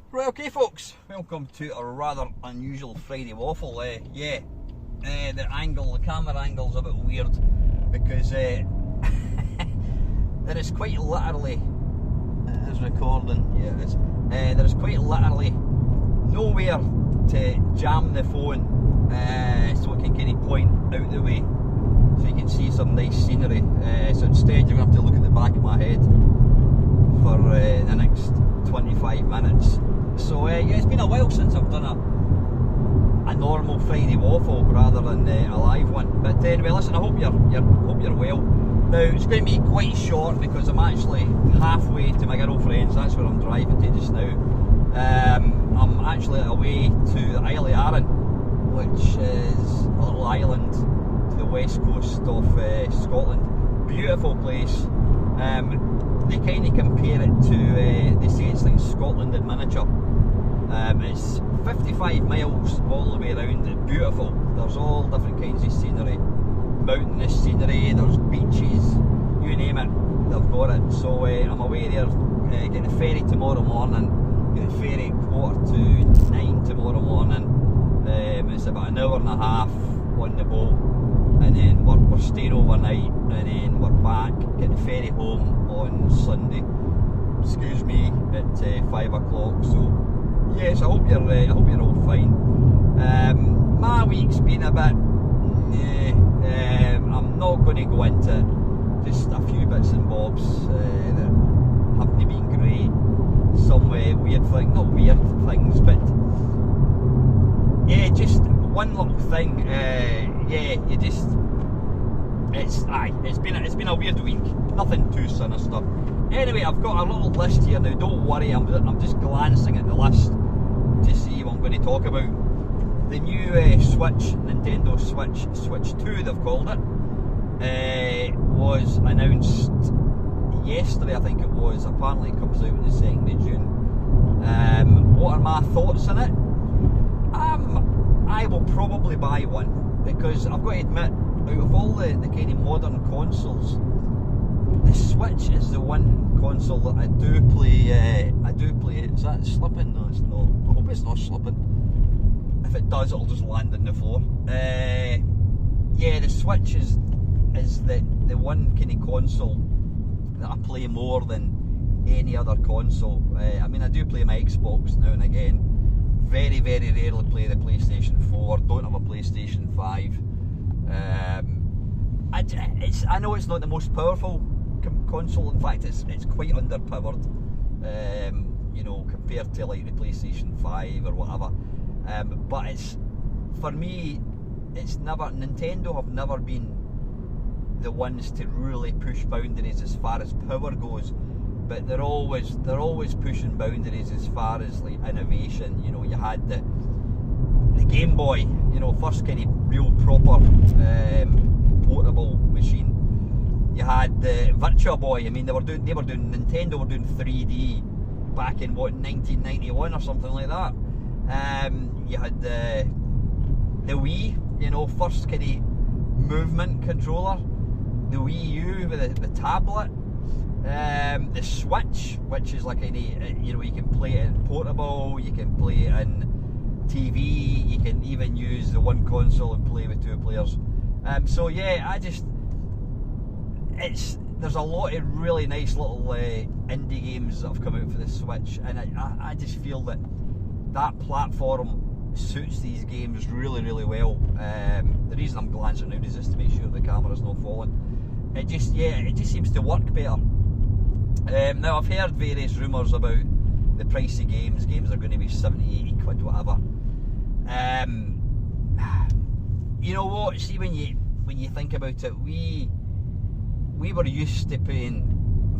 Right, okay folks, welcome to a rather unusual Friday Waffle. The camera angle's a bit weird because there is quite literally, it is recording, yeah it is, there is quite literally nowhere to jam the phone so it can kind of point out the way so you can see some nice scenery. So instead you're going to have to look at the back of my head for the next 25 minutes. So yeah, it's been a while since I've done a normal Friday Waffle rather than a live one. But anyway, listen, I hope you're well. Now it's going to be quite short because I'm actually halfway to my girlfriend's. That's where I'm driving to just now. I'm actually away to the Isle of Arran, which is a little island to the west coast of Scotland. Beautiful place. They kind of compare it to, they say it's like Scotland in miniature. It's 55 miles all the way around. It's beautiful. There's all different kinds of scenery, mountainous scenery, there's beaches, you name it, they've got it. So I'm away there, get the ferry tomorrow morning, get the ferry 8:45 tomorrow morning. It's about an hour and a half on the boat, and then we're staying overnight, and then we're back, get the ferry home on Sunday, excuse me, at 5 o'clock. So yes, I hope you're all fine. My week's been a bit, I'm not going to go into just a few bits and bobs that haven't been great. Some weird things, not weird things, but yeah, just one little thing. It's been a weird week. Nothing too sinister. Anyway, I've got a little list here now. Don't worry, I'm just glancing at the list to see what I'm going to talk about. The new Nintendo Switch 2, they've called it, was announced yesterday, I think it was. Apparently it comes out on the 2nd of June. What are my thoughts on it? I will probably buy one, because I've got to admit, out of all the kind of modern consoles, the Switch is the one console that I do play. Is that slipping? No, it's not. I hope it's not slipping. If it does, it'll just land on the floor. Yeah, the Switch is the one kind of console that I play more than any other console. I mean, I do play my Xbox now and again. Very, very rarely play the PlayStation 4. Don't have a PlayStation 5. I know it's not the most powerful console. In fact, it's quite underpowered, you know, compared to like the PlayStation 5 or whatever. But it's, for me, it's never, Nintendo have never been the ones to really push boundaries as far as power goes. But they're always pushing boundaries as far as like innovation. You know, you had the Game Boy, you know, first kind of real proper portable machine. You had the Virtua Boy. I mean, Nintendo were doing 3D back in what, 1991 or something like that. You had the Wii, you know, first kind of movement controller. The Wii U with the tablet. The Switch, which is like any, you know, you can play it in portable, you can play it in TV, you can even use the one console and play with two players. So yeah, there's a lot of really nice little indie games that have come out for the Switch, and I just feel that platform suits these games really, really well. The reason I'm glancing now is just to make sure the camera's not falling. It just seems to work better. Now I've heard various rumours about the price of games. Games are going to be 70, 80 quid, whatever. You know what? See, when you think about it, we were used to paying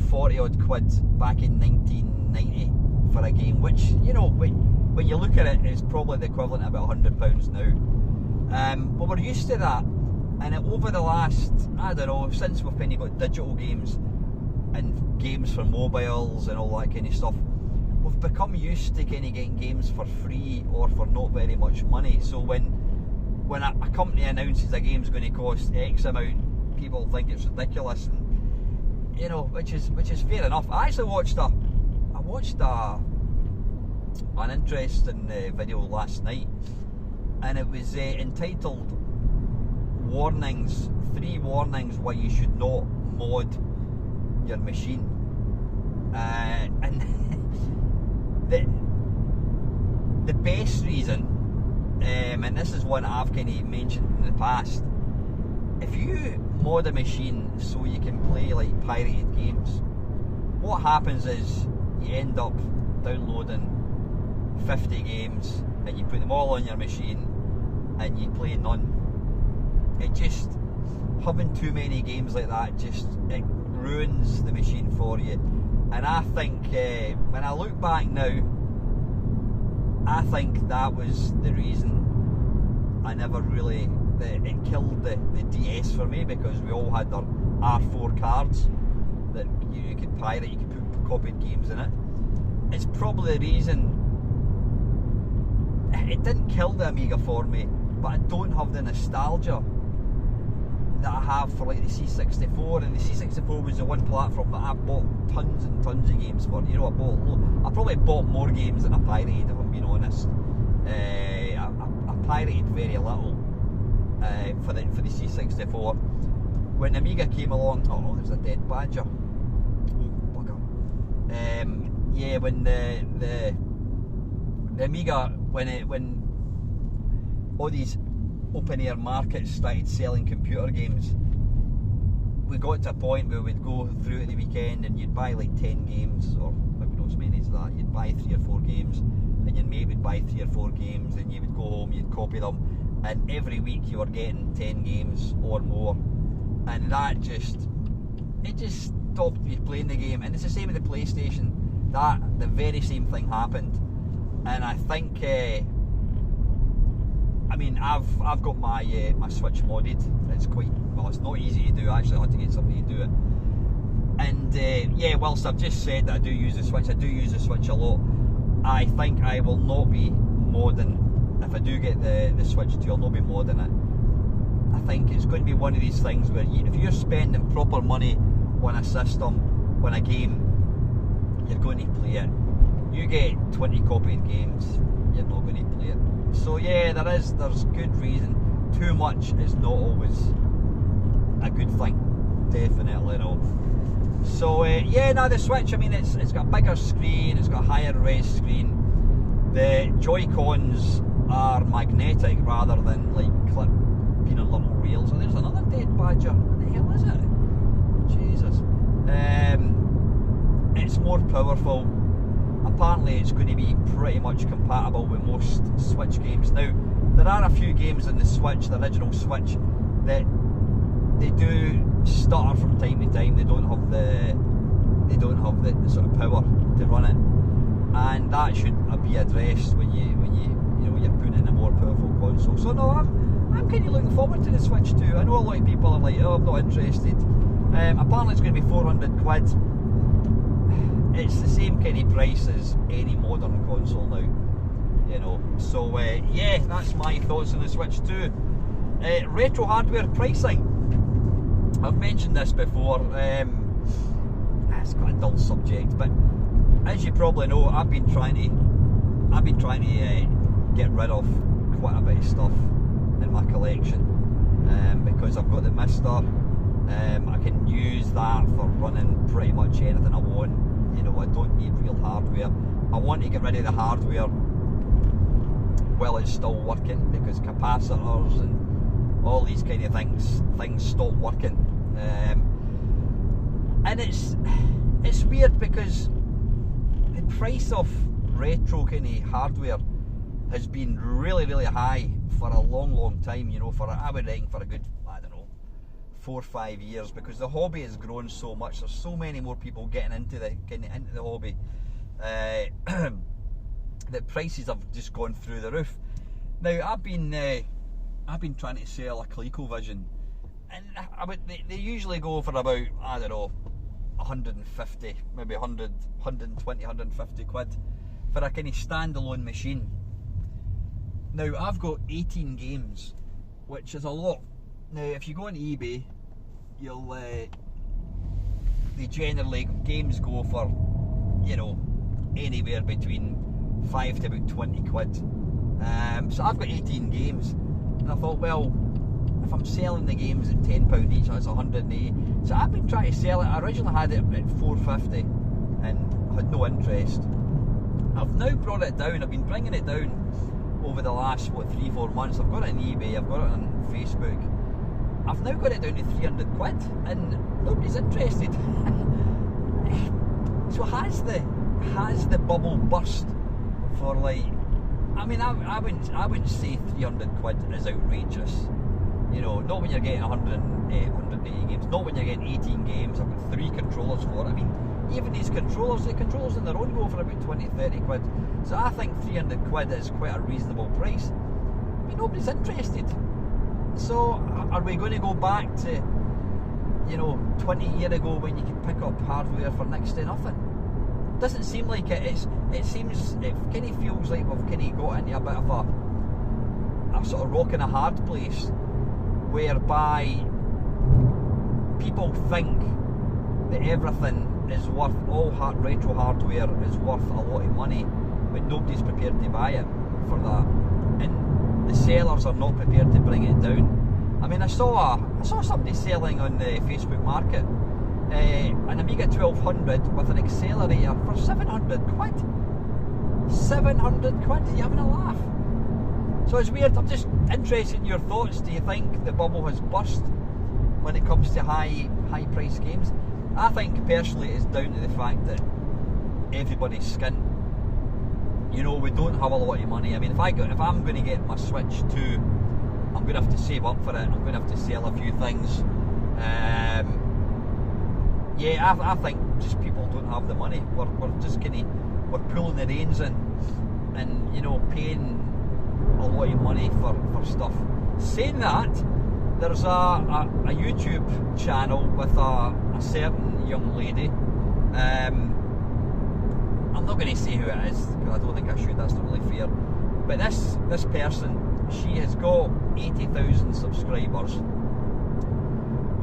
40 odd quid back in 1990 for a game, which, you know, when you look at it, is probably the equivalent of about £100 now. But we're used to that, and over the last, I don't know, since we've kind of got digital games and games for mobiles and all that kind of stuff, we've become used to kind of getting games for free or for not very much money. So when a company announces a game's going to cost X amount, people think it's ridiculous, and you know, which is fair enough. I actually watched a an interesting video last night, and it was entitled "3 warnings why you should not mod your machine." And the best reason, and this is one I've kind of mentioned in the past, if you mod a machine so you can play like pirated games, what happens is you end up downloading 50 games and you put them all on your machine and you play none. It just, having too many games like that, it ruins the machine for you. And I think when I look back now, I think that was the reason I never really, it killed the DS for me, because we all had our R4 cards that you could pirate, you could put copied games in it. It's probably the reason it didn't kill the Amiga for me, but I don't have the nostalgia that I have for like the C64, and the C64 was the one platform that I bought tons and tons of games for. You know, I probably bought more games than I pirated, if I'm being honest. I pirated very little for the C64. When the Amiga came along, oh, there's a dead badger. Oh, bugger. Yeah, when the Amiga, when all these open air markets started selling computer games, we got to a point where we'd go through at the weekend and you'd buy like 10 games, or maybe not as many as that. You'd buy 3 or 4 games, and your mate would buy 3 or 4 games, and you would go home, you'd copy them, and every week you were getting 10 games or more, and that just stopped you playing the game. And it's the same with the PlayStation. The very same thing happened, and I think I mean, I've got my Switch modded. It's it's not easy to do. Actually, I had to get somebody to do it. And yeah, whilst I've just said that I do use the Switch, I do use the Switch a lot. I think I will not be modding, if I do get the Switch 2, I'll not be modding it. I think it's going to be one of these things where if you're spending proper money on a system, on a game, you're going to play it. You get 20 copied games, you're not going to play it. So yeah, there's good reason. Too much is not always a good thing, definitely not. So yeah, now the Switch, I mean, it's got a bigger screen, it's got a higher res screen. The Joy-Cons are magnetic rather than like being on little reels. Oh, there's another dead badger. What the hell is it? Jesus. It's more powerful. Apparently it's going to be pretty much compatible with most Switch games. Now, there are a few games in the Switch, the original Switch, that they do stutter from time to time. They don't have the sort of power to run it, and that should be addressed when you're putting in a more powerful console. So no, I'm kind of looking forward to the Switch 2. I know a lot of people are like, oh, I'm not interested. Apparently it's going to be 400 quid. It's the same kind of price as any modern console now, you know. So yeah, that's my thoughts on the Switch 2. Retro hardware pricing. I've mentioned this before. It's quite a dull subject, but as you probably know, I've been trying to get rid of quite a bit of stuff in my collection, because I've got the Mister. I can use that for running pretty much anything I want. You know, I don't need real hardware. I want to get rid of the hardware while it's still working, because capacitors and all these kind of things stop working. And it's weird because the price of retro kind of hardware has been really, really high for a long time. You know, I would reckon for a good, I don't know, 4 or 5 years, because the hobby has grown so much. There's so many more people getting into the hobby. The prices have just gone through the roof. Now I've been trying to sell a ColecoVision, and they usually go for about, I don't know, 150, maybe 100, 120, 150 quid for a kind of standalone machine. Now I've got 18 games, which is a lot. Now if you go on eBay, games go for, you know, anywhere between 5 to about 20 quid. So I've got 18 games, and I thought, well, if I'm selling the games at £10 each, that's 180. So I've been trying to sell it. I originally had it at £4.50 and had no interest. I've now brought it down. I've been bringing it down over the last 3-4 months. I've got it on eBay, I've got it on Facebook. I've now got it down to 300 quid and nobody's interested. So has the bubble burst for, like, I mean, I wouldn't say 300 quid is outrageous. You know, not when you're getting 180 games, not when you're getting 18 games. I've got 3 controllers for it. I mean, even these controllers, the controllers on their own go for about 20-30 quid. So I think 300 quid is quite a reasonable price. I mean, nobody's interested. So are we going to go back to, you know, 20 years ago when you could pick up hardware for next to nothing? Doesn't seem like it. It kind of feels like we've kind of got into a bit of a sort of rock and a hard place, whereby people think that everything is worth, all retro hardware is worth a lot of money, but nobody's prepared to buy it for that, and the sellers are not prepared to bring it down. I mean, I saw somebody selling on the Facebook market an Amiga 1200 with an accelerator for 700 quid. 700 quid? Are you having a laugh? So it's weird. I'm just interested in your thoughts. Do you think the bubble has burst when it comes to high price games? I think personally it's down to the fact that everybody's skint. You know, we don't have a lot of money. I mean, if I'm going to get my Switch 2, I'm going to have to save up for it. I'm going to have to sell a few things. Yeah, I think just people don't have the money. We're just we're pulling the reins in, and, you know, paying a lot of money for stuff. Saying that, there's a YouTube channel with a certain young lady. I'm not going to say who it is because I don't think I should. That's not really fair. But this person, she has got 80,000 subscribers.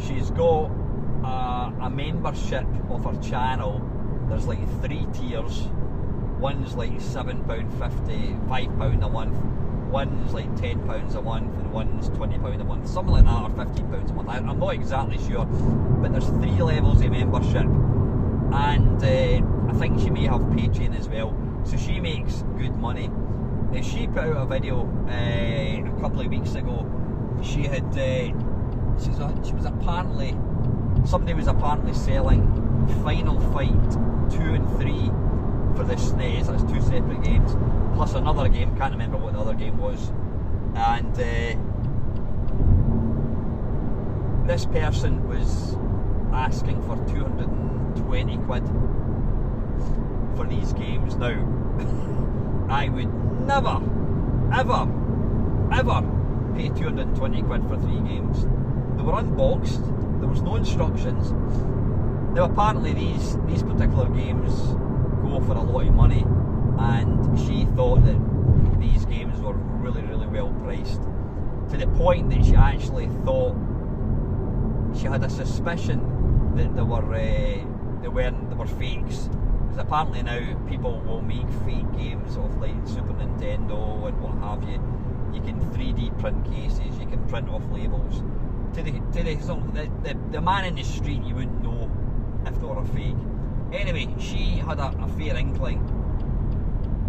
She's got a membership of her channel. There's like 3 tiers. One's like £7.50, £5 a month. One's like £10 a month, and one's £20 a month, something like that, or £15 a month. I'm not exactly sure, but there's 3 levels of membership, and I think she may have Patreon as well. So she makes good money. She put out a video a couple of weeks ago. She had somebody was apparently selling Final Fight 2 and 3 for the SNES. That's 2 separate games, plus another game, can't remember what the other game was. And this person was asking for 220 quid for these games. Now, I would never, ever, ever pay 220 quid for 3 games. They were unboxed, there was no instructions. Now apparently these particular games go for a lot of money, and she thought that these games were really, really well priced, to the point that she actually thought, she had a suspicion that they were fakes, because apparently now people will make fake games of like Super Nintendo and what have you. You can 3D print cases, you can print off labels. To the man in the street, you wouldn't know if they were a fake. Anyway, she had a fair inkling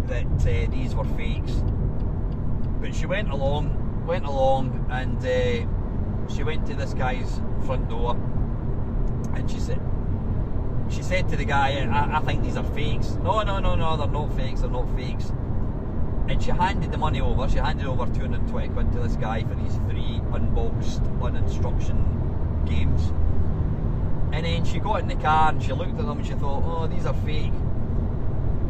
that these were fakes, but she went along, and she went to this guy's front door, and she said to the guy, I think these are fakes. No, they're not fakes, they're not fakes. And she handed the money over. She handed over 220 quid to this guy for these 3 unboxed, uninstruction games. And then she got in the car and she looked at them and she thought, oh, these are fake.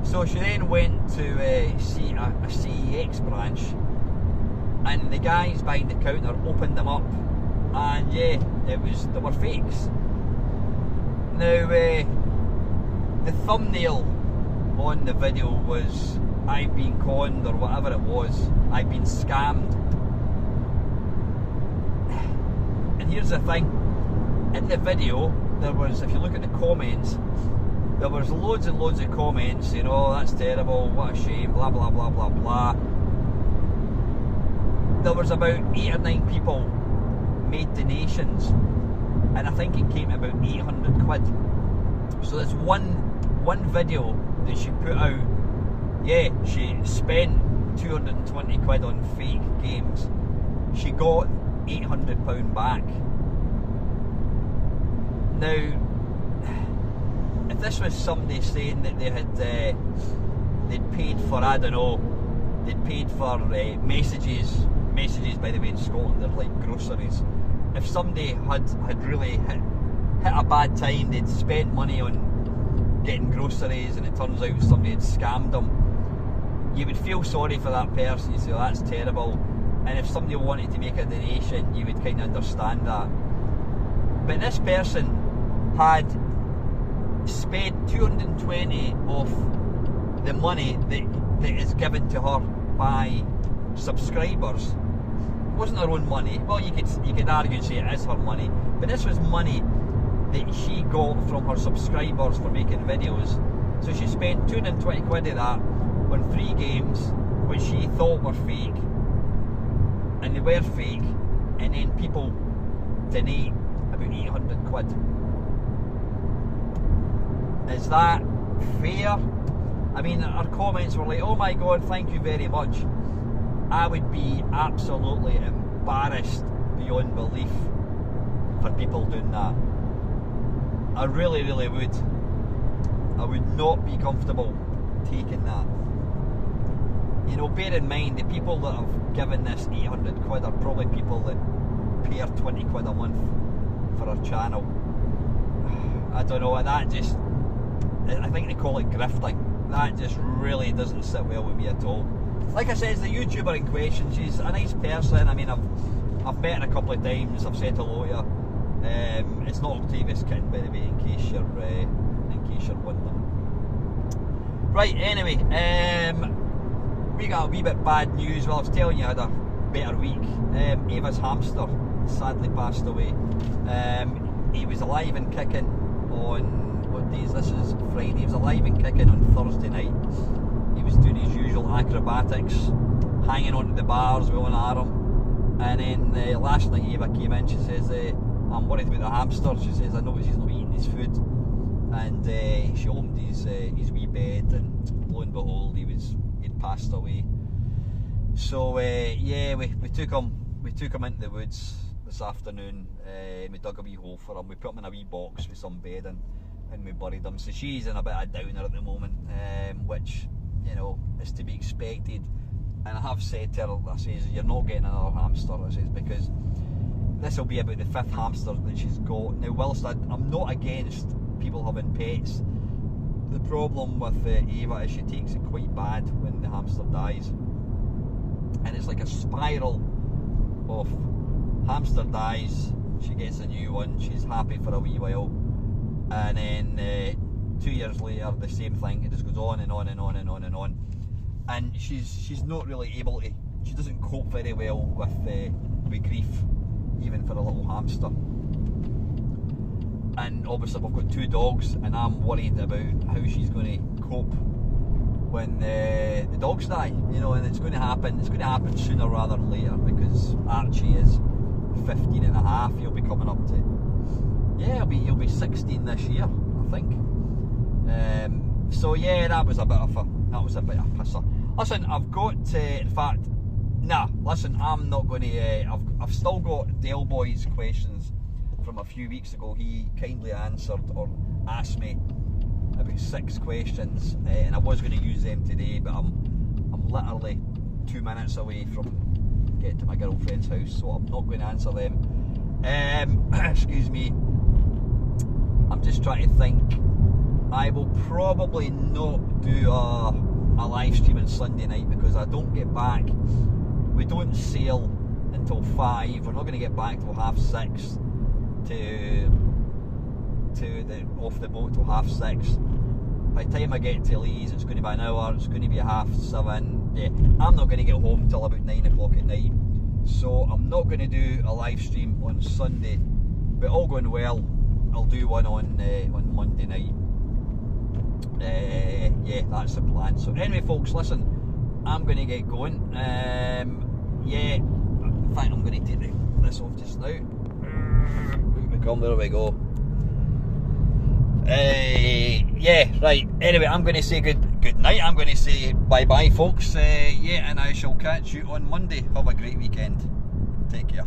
So she then went to a CEX branch, and the guys behind the counter opened them up, and yeah, they were fakes. Now, the thumbnail on the video was, I've been conned, or whatever it was. I've been scammed. And here's the thing, in the video there was, if you look at the comments, There was loads and loads of comments saying, oh, that's terrible, what a shame, blah blah blah blah blah. There was about 8 or 9 people made donations, and I think it came to about 800 quid. So that's one video that she put out. Yeah, she spent 220 quid on fake games. She got £800 back. Now, if this was somebody saying that they had they'd paid for, I don't know, they'd paid for messages by the way in Scotland they're like groceries. If somebody had really hit a bad time, they'd spent money on getting groceries and it turns out somebody had scammed them, you would feel sorry for that person. You say, oh, that's terrible. And if somebody wanted to make a donation, you would kind of understand that. But this person had spent 220 of the money that is given to her by subscribers. It wasn't her own money. Well, you could argue and say it is her money, but this was money that she got from her subscribers for making videos. So she spent 220 quid of that on 3 games which she thought were fake, and they were fake, and then people donate about 800 quid. Is that fair? I mean, our comments were like, oh my god, thank you very much. I would be absolutely embarrassed beyond belief for people doing that. I really, really would. I would not be comfortable taking that. You know, bear in mind, the people that have given this 800 quid are probably people that pay her 20 quid a month for her channel. I don't know, that just, I think they call it grifting. That just really doesn't sit well with me at all. Like I said, the YouTuber in question, she's a nice person. I mean, I've met her a couple of times, I've said hello to her. It's not Octavius Kitten, by the way, in case you're wondering. Right, anyway, we got a wee bit bad news. Well, I was telling you I had a better week. Ava's hamster sadly passed away. He was alive and kicking on, what days? This is Friday. He was alive and kicking on Thursday night. He was doing his usual acrobatics, hanging onto the bars with one arm. And then last night Ava came in, she says, I'm worried about the hamster. She says, I noticed he's not eating his food. And she opened his wee bed, and lo and behold, he'd passed away. So yeah, we took him into the woods this afternoon. We dug a wee hole for him. We put him in a wee box with some bedding, and we buried him. So she's in a bit of a downer at the moment, which, you know, is to be expected. And I have said to her, I says, you're not getting another hamster, I says, because this will be about the 5th hamster that she's got. Now, whilst I'm not against people having pets, the problem with Ava is she takes it quite bad when the hamster dies. And it's like a spiral of hamster dies, she gets a new one, she's happy for a wee while, and then 2 years later the same thing. It just goes on and on and on and on and on, and she's not really able to, she doesn't cope very well with grief, even for a little hamster. And obviously we've got 2 dogs, and I'm worried about how she's going to cope when the dogs die, you know. And it's going to happen sooner rather than later, because Archie is 15 and a half. He'll be coming up to, yeah, he'll be 16 this year, I think. So yeah, that was a bit of a pisser. Listen, I've got in fact, listen, I'm not going to. I've still got Del Boy's questions from a few weeks ago. He kindly answered or asked me about 6 questions, and I was going to use them today, but I'm literally 2 minutes away from getting to my girlfriend's house, so I'm not going to answer them. Excuse me. I'm just trying to think. I will probably not do a live stream on Sunday night, because I don't get back. We don't sail until 5. We're not going to get back till 6:30 off the boat till 6:30. By the time I get to Leeds, it's going to be an hour. It's going to be 7:30. Yeah, I'm not going to get home till about 9 o'clock at night, so I'm not going to do a live stream on Sunday. But all going well, I'll do one on Monday night. yeah, that's the plan. So anyway, folks, listen, I'm going to get going. Yeah, in fact, I'm going to take this off just now. There we go. Yeah, right. Anyway, I'm going to say good night. I'm going to say bye-bye, folks. Yeah, and I shall catch you on Monday. Have a great weekend. Take care.